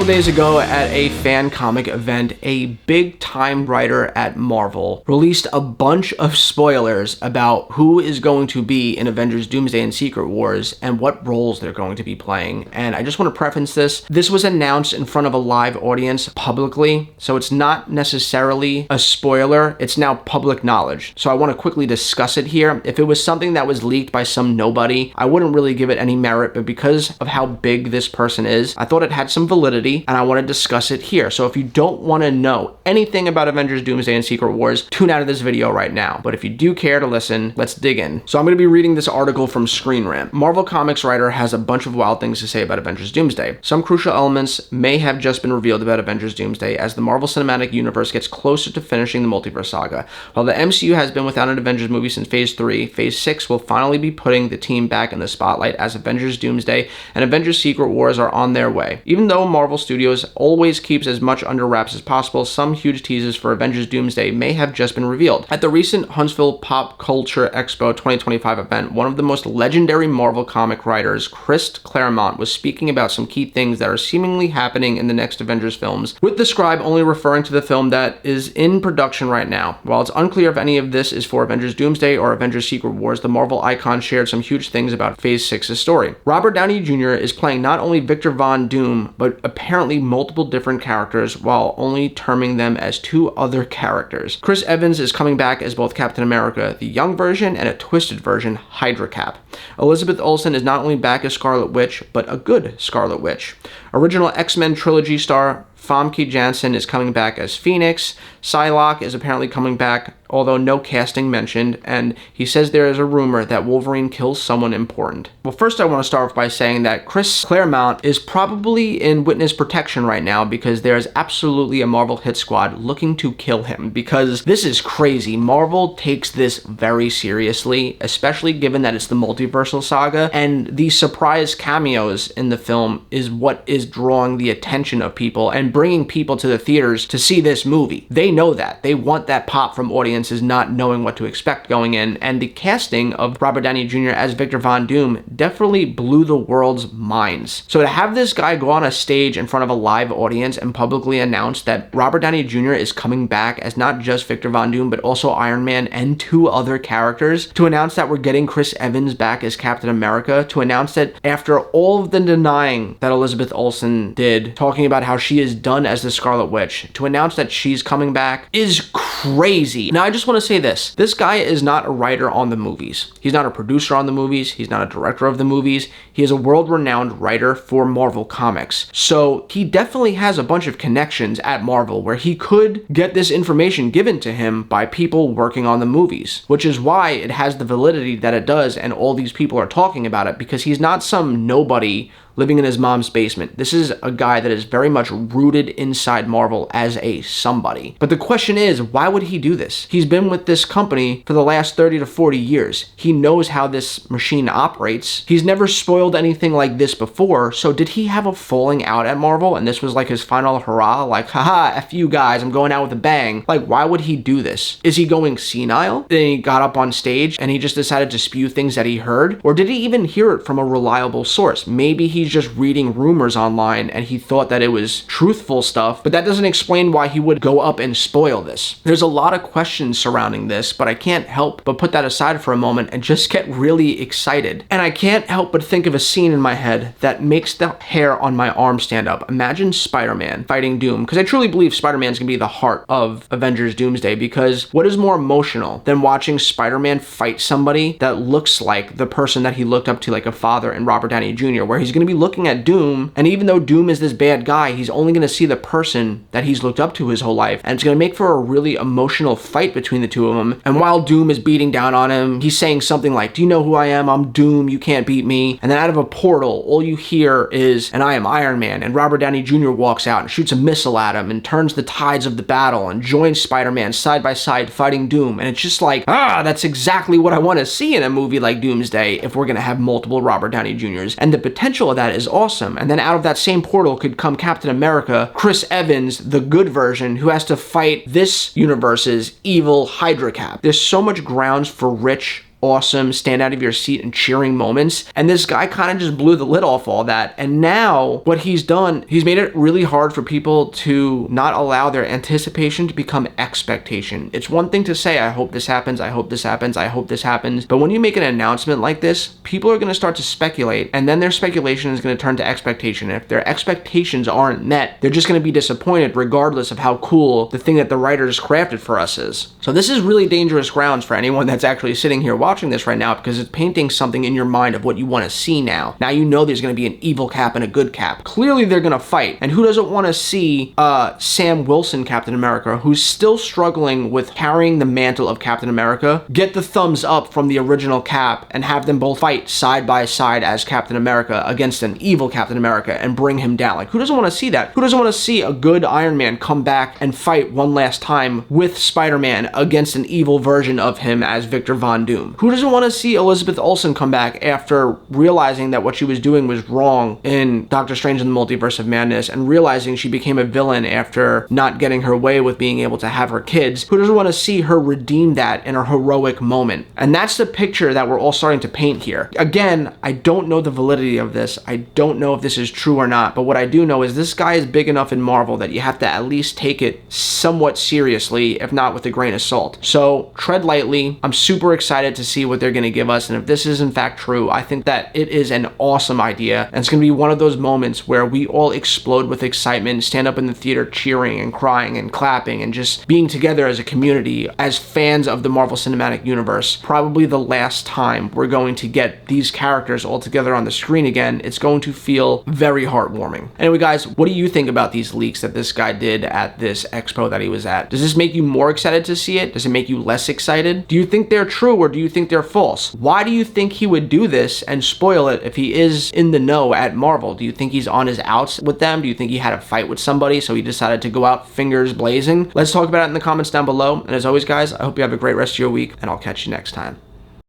couple days ago at a fan comic event, a big-time writer at Marvel released a bunch of spoilers about who is going to be in Avengers Doomsday and Secret Wars and what roles they're going to be playing. And I just want to preface this. This was announced in front of a live audience publicly, so it's not necessarily a spoiler. It's now public knowledge. So I want to quickly discuss it here. If it was something that was leaked by some nobody, I wouldn't really give it any merit, but because of how big this person is, I thought it had some validity and I want to discuss it here. So if you don't want to know anything about Avengers Doomsday and Secret Wars, tune out of this video right now. But if you do care to listen, let's dig in. So I'm going to be reading this article from Screen Rant. Marvel Comics writer has a bunch of wild things to say about Avengers Doomsday. Some crucial elements may have just been revealed about Avengers Doomsday as the Marvel Cinematic Universe gets closer to finishing the multiverse saga. While the MCU has been without an Avengers movie since Phase 3, Phase 6 will finally be putting the team back in the spotlight as Avengers Doomsday and Avengers Secret Wars are on their way. Even though Marvel Studios always keeps as much under wraps as possible, some huge teasers for Avengers Doomsday may have just been revealed. At the recent Huntsville Pop Culture Expo 2025 event, one of the most legendary Marvel comic writers, Chris Claremont, was speaking about some key things that are seemingly happening in the next Avengers films, with the scribe only referring to the film that is in production right now. While it's unclear if any of this is for Avengers Doomsday or Avengers Secret Wars, the Marvel icon shared some huge things about Phase 6's story. Robert Downey Jr. is playing not only Victor Von Doom, but apparently multiple different characters while only terming them as two other characters. Chris Evans is coming back as both Captain America, the young version, and a twisted version, Hydra Cap. Elizabeth Olsen is not only back as Scarlet Witch, but a good Scarlet Witch. Original X-Men trilogy star Famke Janssen is coming back as Phoenix. Psylocke is apparently coming back, although no casting mentioned, and he says there is a rumor that Wolverine kills someone important. Well, first I want to start off by saying that Chris Claremont is probably in witness protection right now because there is absolutely a Marvel hit squad looking to kill him, because this is crazy. Marvel takes this very seriously, especially given that it's the multiversal saga, and the surprise cameos in the film is what is drawing the attention of people and bringing people to the theaters to see this movie. They know that. They want that pop from audiences not knowing what to expect going in, and the casting of Robert Downey Jr. as Victor Von Doom definitely blew the world's minds. So to have this guy go on a stage in front of a live audience and publicly announce that Robert Downey Jr. is coming back as not just Victor Von Doom, but also Iron Man and two other characters, to announce that we're getting Chris Evans back as Captain America, to announce that after all of the denying that Elizabeth Olsen did, talking about how she is done as the Scarlet Witch, to announce that she's coming back is crazy. Now, I just want to say this. This guy is not a writer on the movies. He's not a producer on the movies. He's not a director of the movies. He is a world-renowned writer for Marvel Comics. So he definitely has a bunch of connections at Marvel where he could get this information given to him by people working on the movies, which is why it has the validity that it does and all these people are talking about it, because he's not some nobody living in his mom's basement. This is a guy that is very much rooted inside Marvel as a somebody. But the question is, why would he do this? He's been with this company for the last 30 to 40 years. He knows how this machine operates. He's never spoiled anything like this before, so did he have a falling out at Marvel and this was like his final hurrah? Like, haha, F you guys, I'm going out with a bang. Like, why would he do this? Is he going senile? Then he got up on stage and he just decided to spew things that he heard? Or did he even hear it from a reliable source? Maybe he's just reading rumors online and he thought that it was truthful stuff, but that doesn't explain why he would go up and spoil this. There's a lot of questions surrounding this, but I can't help but put that aside for a moment and just get really excited. And I can't help but think of a scene in my head that makes the hair on my arm stand up. Imagine Spider-Man fighting Doom, because I truly believe Spider-Man's gonna be the heart of Avengers Doomsday, because what is more emotional than watching Spider-Man fight somebody that looks like the person that he looked up to, like a father in Robert Downey Jr., where he's gonna be looking at Doom, and even though Doom is this bad guy, he's only going to see the person that he's looked up to his whole life, and it's going to make for a really emotional fight between the two of them. And while Doom is beating down on him, he's saying something like, do you know who I am? I'm Doom, you can't beat me. And then out of a portal, all you hear is, and I am Iron Man, and Robert Downey Jr. walks out and shoots a missile at him and turns the tides of the battle and joins Spider-Man side by side fighting Doom. And it's just like, that's exactly what I want to see in a movie like Doomsday if we're going to have multiple Robert Downey Jr.'s. And the potential of that is awesome. And then out of that same portal could come Captain America, Chris Evans, the good version, who has to fight this universe's evil Hydra Cap. There's so much grounds for rich awesome, stand out of your seat and cheering moments. And this guy kind of just blew the lid off all that. And now what he's done, he's made it really hard for people to not allow their anticipation to become expectation. It's one thing to say, I hope this happens, I hope this happens, I hope this happens. But when you make an announcement like this, people are going to start to speculate, and then their speculation is going to turn to expectation. If their expectations aren't met, they're just going to be disappointed regardless of how cool the thing that the writers crafted for us is. So this is really dangerous grounds for anyone that's actually sitting here watching this right now, because it's painting something in your mind of what you want to see now. Now you know there's going to be an evil Cap and a good Cap. Clearly they're going to fight. And who doesn't want to see Sam Wilson Captain America, who's still struggling with carrying the mantle of Captain America, get the thumbs up from the original Cap and have them both fight side by side as Captain America against an evil Captain America and bring him down? Like, who doesn't want to see that? Who doesn't want to see a good Iron Man come back and fight one last time with Spider-Man against an evil version of him as Victor Von Doom? Who doesn't want to see Elizabeth Olsen come back after realizing that what she was doing was wrong in Doctor Strange in the Multiverse of Madness, and realizing she became a villain after not getting her way with being able to have her kids? Who doesn't want to see her redeem that in a heroic moment? And that's the picture that we're all starting to paint here. Again, I don't know the validity of this. I don't know if this is true or not, but what I do know is this guy is big enough in Marvel that you have to at least take it somewhat seriously, if not with a grain of salt. So tread lightly. I'm super excited to see what they're going to give us, and if this is in fact true, I think that it is an awesome idea, and it's going to be one of those moments where we all explode with excitement, stand up in the theater cheering and crying and clapping and just being together as a community, as fans of the Marvel Cinematic Universe. Probably the last time we're going to get these characters all together on the screen again. It's going to feel very heartwarming. Anyway, guys, what do you think about these leaks that this guy did at this expo that he was at? Does this make you more excited to see it? Does it make you less excited? Do you think they're true, or do you think they're false? Why do you think he would do this and spoil it if he is in the know at Marvel? Do you think he's on his outs with them? Do you think he had a fight with somebody, so he decided to go out fingers blazing? Let's talk about it in the comments down below. And as always, guys, I hope you have a great rest of your week, and I'll catch you next time.